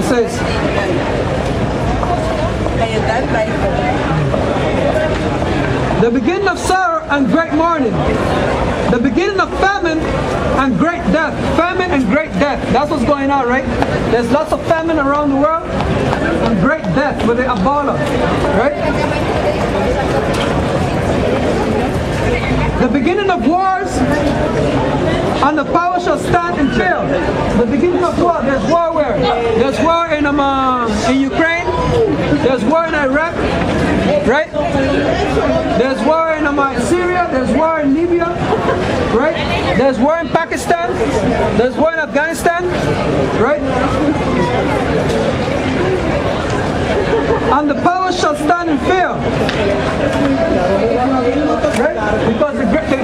says, the beginning of sorrow and great mourning, the beginning of famine and great death. Famine and great death. That's what's going on, right? There's lots of famine around the world and great death with the Ebola, right? The beginning of wars, and the power shall stand and fail. The beginning of war. There's war where? There's war in Ukraine. There's war in Iraq, right? There's war in Syria. There's war in Libya, right? There's war in Pakistan. There's war in Afghanistan, right? And the power shall stand and fail, right? Because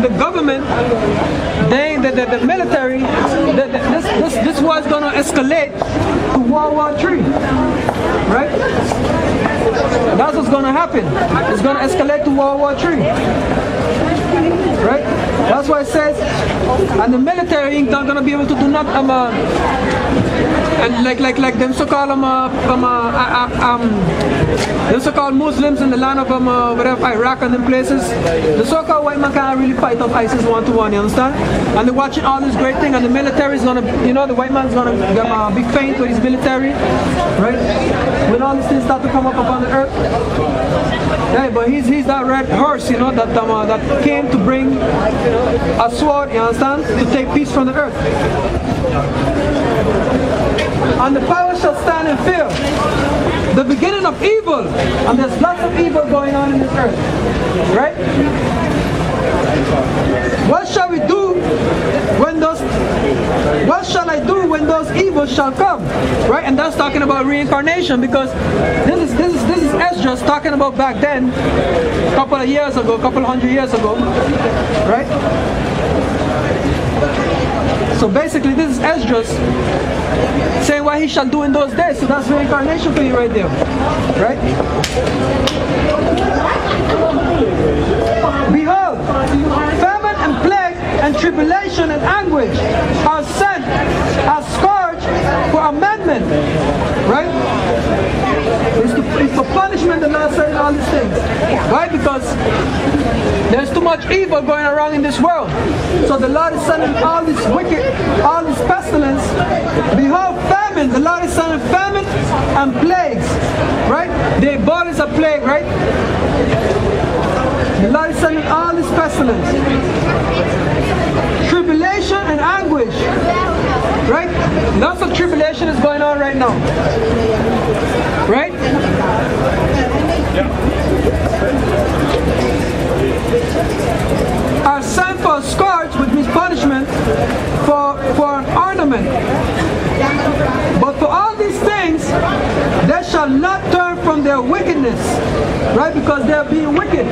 the government, the military, this war is going to escalate to World War III, right? That's what's going to happen. It's going to escalate to World War III, right? That's why it says, and the military ain't not going to be able to do nothing. And like them so-called them so-called Muslims in the land of whatever, Iraq and them places, the so-called white man can't really fight off ISIS one-to-one, you understand? And they're watching all this great thing, and the military is gonna, the white man's gonna be faint with his military, right? When all these things start to come up upon the earth. Yeah, but he's that red horse, that came to bring a sword, you understand, to take peace from the earth. And the power shall stand and fail. The beginning of evil, and there's lots of evil going on in this earth, right? What shall we do when what shall I do when those evils shall come, right? And that's talking about reincarnation, because this is Esdras talking about back then, a couple of years ago, a couple of 100 years ago, right? So basically this is Esdras saying what he shall do in those days. So that's reincarnation for you right there, right? Behold, famine and plague and tribulation and anguish are sent as scourge for amendment, right? It's for punishment. The Lord said all these things. Why? Because there's too much evil going around in this world. So the Lord is sending all this wicked, all this pestilence. Behold, famine. The Lord is sending famine and plagues, right? The Ebola is a plague, right? The Lord is sending all this pestilence. Tribulation and anguish, right? Lots of tribulation is going on right now, right? Are sent for a scourge, which means punishment, for an ornament. But for all these things, they shall not turn from their wickedness, right? Because they are being wicked.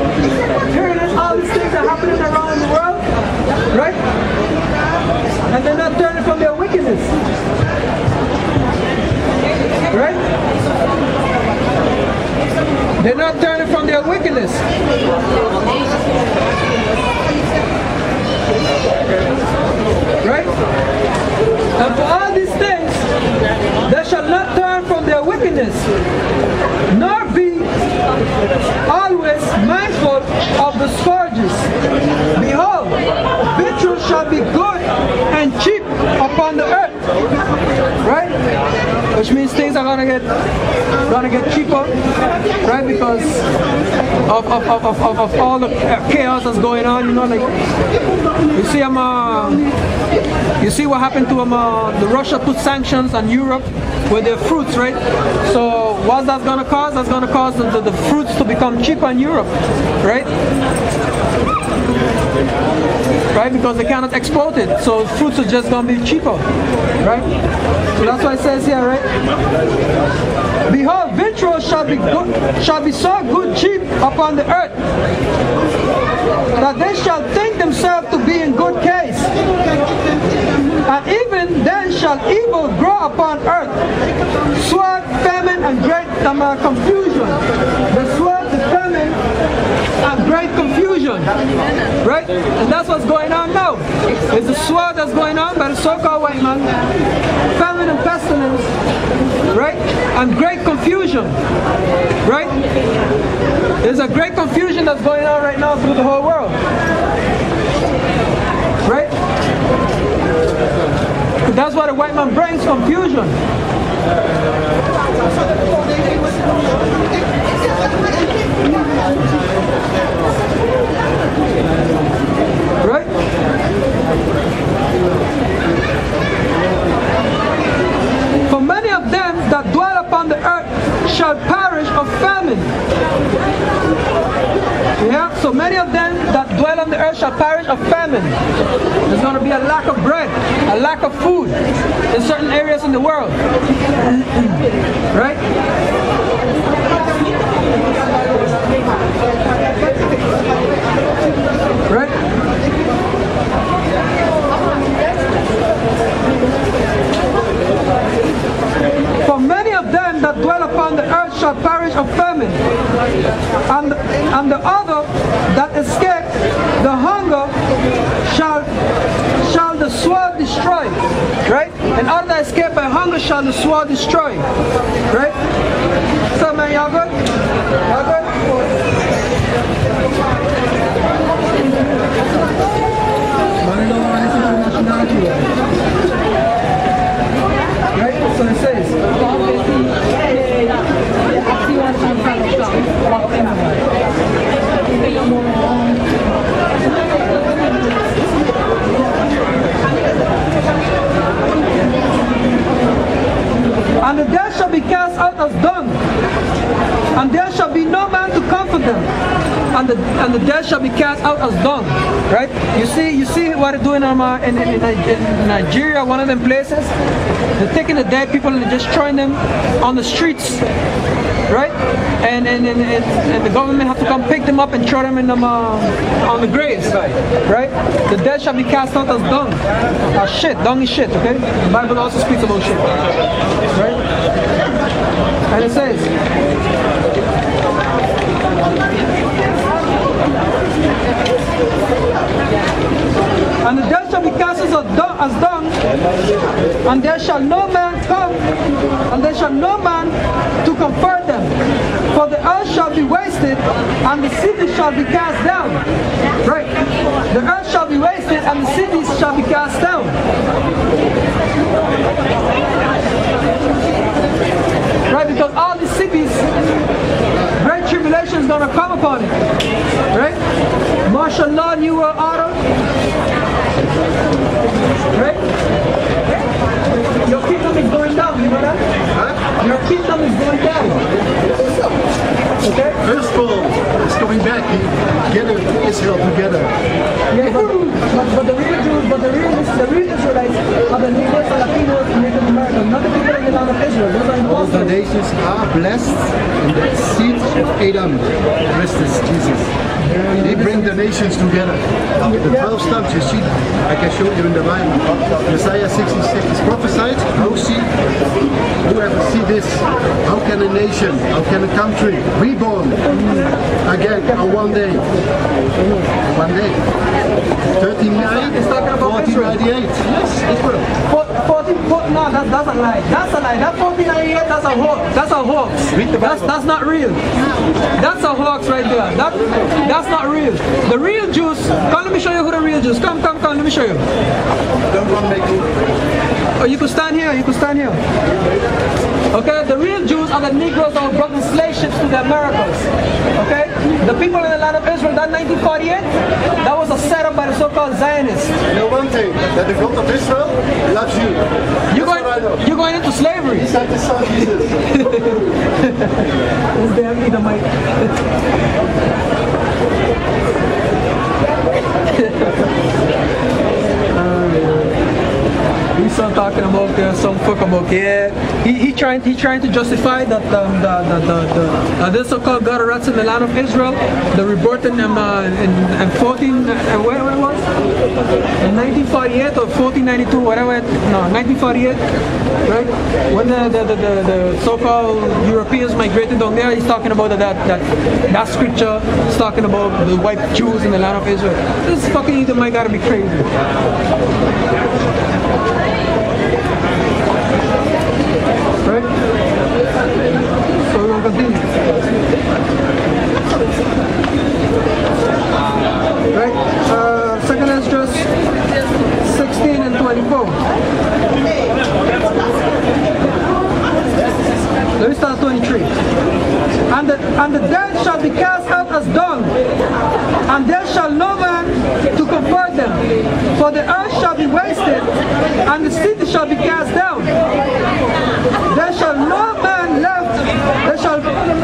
Here it is, all these things are happening around the world, right? And they're not turning from their wickedness, right? They're not turning from their wickedness. Right? And for all these things, they shall not turn from their wickedness, nor be always mindful of the scourges. Behold, victual shall be good and cheap upon the earth. Right? Which means things are gonna get cheaper, right? Because of all the chaos that's going on, like you see what happened to the Russia put sanctions on Europe with their fruits, right? So what's that gonna cause? That's gonna cause the fruits to become cheaper in Europe, right? Right, because they cannot export it, so fruits are just gonna be cheaper, right? So that's why it says here, right? Behold, victual shall be so good cheap upon the earth, that they shall think themselves to be in good case. And even then shall evil grow upon earth, sword, famine, and great confusion. The sword, the famine, and great confusion. Right? And that's what's going on now. It's the sword that's going on by the so-called white man, famine and pestilence, right? and great confusion. Right? There's a great confusion that's going on right now through the whole world. Right? That's why the white man brings confusion. Right? For many of them that dwell upon the earth shall perish of famine. Yeah, so many of them that dwell on the earth shall perish of famine. There's going to be a lack of bread, a lack of food in certain areas in the world. Right? Right? For many of them that dwell upon the earth shall perish of famine, and the other that escape the hunger shall the sword destroy. Right? And other that escape by hunger shall the sword destroy. Right? So man, y'all good? Y'all good? Right? So it says, and the dead shall be cast out as dung, and there shall be no man to comfort them, and the dead shall be cast out as dung. Right? You see what they're doing in Nigeria, one of them places. They're taking the dead people and they're just throwing them on the streets. Right? And the government have to come pick them up and throw them in them on the graves. Right? The dead shall be cast out as dung. Shit, dung is shit, okay? The Bible also speaks about shit. Right? And it says, and the dead shall be cast as dung, and there shall no man come, and there shall no man to comfort them. For the earth shall be wasted, and the cities shall be cast down. Right? The earth shall be wasted, and the cities shall be cast down. Right? Because all the cities, great tribulation is going to come upon it. Right? Martial law, New World Order. Right? Your kingdom is going down, you know that? Huh? Your kingdom is going down. Okay? First of all, it's coming back. Get Israel together. Yeah, but the real Jews, the real Israelites are the Negroes, the Latinos, and Native Americans, not the people in the land of Israel. Those are all the nations are blessed in the seed of Adam. The rest is Jesus. They bring the nations together. The 12 stumps, you see, like I showed you in the Bible. Isaiah 66 is prophesied. Whoever see this, how can a nation, how can a country reborn again on one day? One day. 1398, 1498. No, that's a lie. That's a lie. That 1498, that's a hoax. That's a hoax. That's not real. That's a hoax right there. That's not real. The real Jews, come let me show you who the real Jews. Come, let me show you. Oh, you can stand here, Okay, the real Jews are the Negroes that were brought in slave ships to the Americas. Okay? The people in the land of Israel, that 1948, that was a setup by the so-called Zionists. You know one thing, that the God of Israel loves you. You're going into slavery. He's like the son Jesus. This damn Edomite. He's talking about some fuck about he trying to justify that this so-called God rats in the land of Israel, the rebirth in 14 when it was in 1948 or 1492 whatever 1948, right, when the so-called Europeans migrated down there. He's talking about that scripture is talking about the white Jews in the land of Israel. This fucking Edomite gotta be crazy. Right? and the dead shall be cast out as dung, and there shall no man to comfort them. For the earth shall be wasted, and the city shall be cast down. There shall no man left,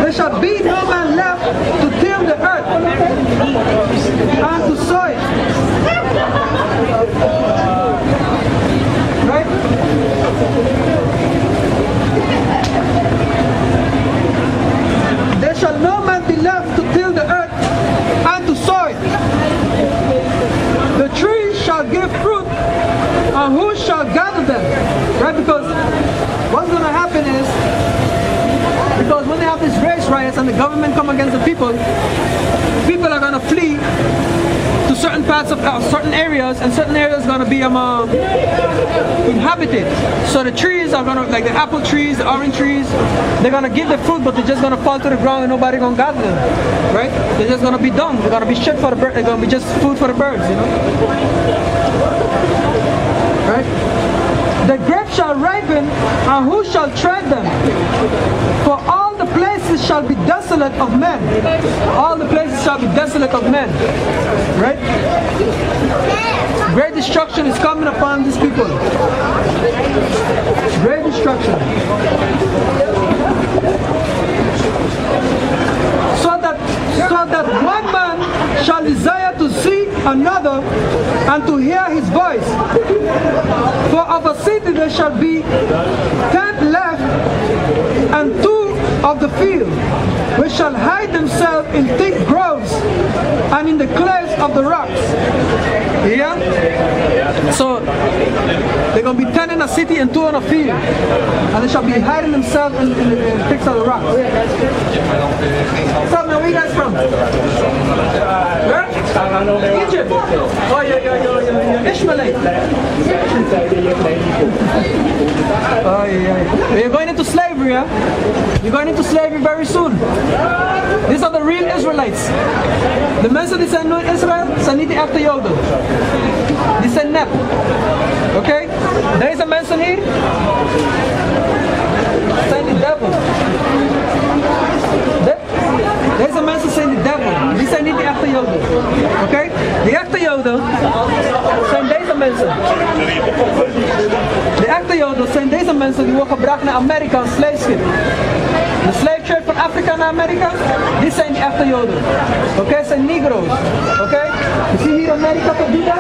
there shall be no man left to till the earth and to sow it. Right? There shall no man be left to till the earth and to sow it. The trees shall give fruit, and who shall gather them? Right? Because what's going to happen is, because when they have these race riots and the government come against the people are going to flee to certain parts of certain areas, and certain areas are going to be inhabited. So the trees are going to, like the apple trees, the orange trees, they're going to give the fruit, but they're just going to fall to the ground and nobody going to gather them. Right? They're just going to be dung. They're going to be shit for the birds. They're going to be just food for the birds, you know? Right? The grapes shall ripen, and who shall tread them? For all the places shall be desolate of men. All the places shall be desolate of men. Right? Great destruction is coming upon these people. Great destruction. So that one man shall desire to see another and to hear his voice. For of a city there shall be 10 left and 2 of the field, which shall hide themselves in thick groves and in the clefts of the rocks. Yeah? So they're going to be 10 in a city and 2 in a field, and they shall be hiding themselves in the thick of the rocks. What's up, man? Where you guys from? Where? Egypt. Oh, you're Ishmaelite. Oh, yeah. You're going into slavery, huh? You're going into slavery very soon. These are the real Israelites. De mensen die zijn nu in Israël zijn niet de echte Joden. Die zijn nep. Oké? Deze mensen hier zijn de devil. Deze mensen zijn de devil. Die zijn niet de echte Joden. Oké? De echte Joden zijn deze mensen. De echte Joden zijn deze mensen die worden gebracht naar Amerika, een slave ship. De slave trade van Afrika naar Amerika, die zijn de echte Joden. Oké, zijn negro's. Oké? Je ziet hier Amerika verbieden,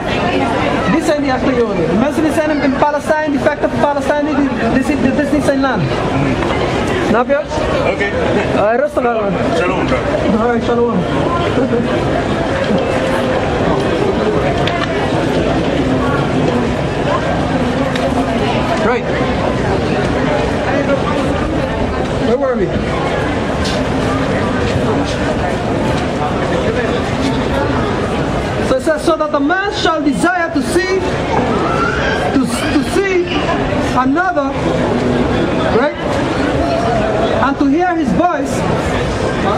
die zijn de echte Joden. De mensen die zijn in Palestijn, die vechten voor Palestijn, dit is niet zijn land. Snap je? Oké. Rustig aan, man. Shalom, bro. Alright, shalom. Right. Where were we? So it says, so that the man shall desire to see another, right? And to hear his voice.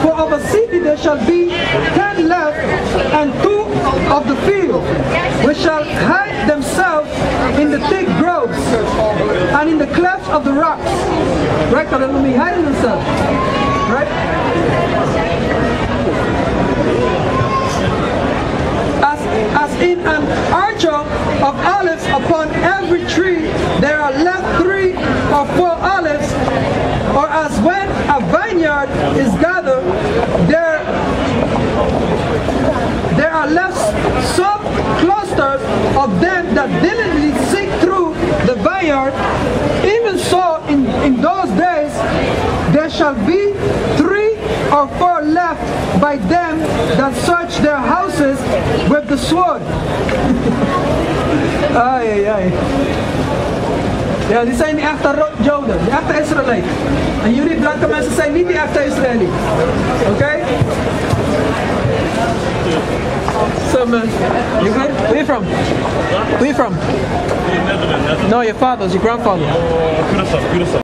For of a city there shall be 10 left and 2 of the field, which shall hide themselves in the thick groves and in the clefts of the rocks. Right? So they will be hiding themselves. Right? As in an orchard of olives, upon every tree there are left 3 or 4 olives, or as when a vineyard is gathered, there are left some clusters of them that diligently seek through the vineyard. Even so, in those days there shall be 3 or 4 left by them that search their houses with the sword. Ay, ay, ay. Ja, die zijn de echte Joden, de echte Israëlieten. En jullie blanke mensen zijn niet de echte Israëlieten. Oké? So man, you good? Where you from? Where you from? Netherlands. No, your father's, your grandfather. Curaçao.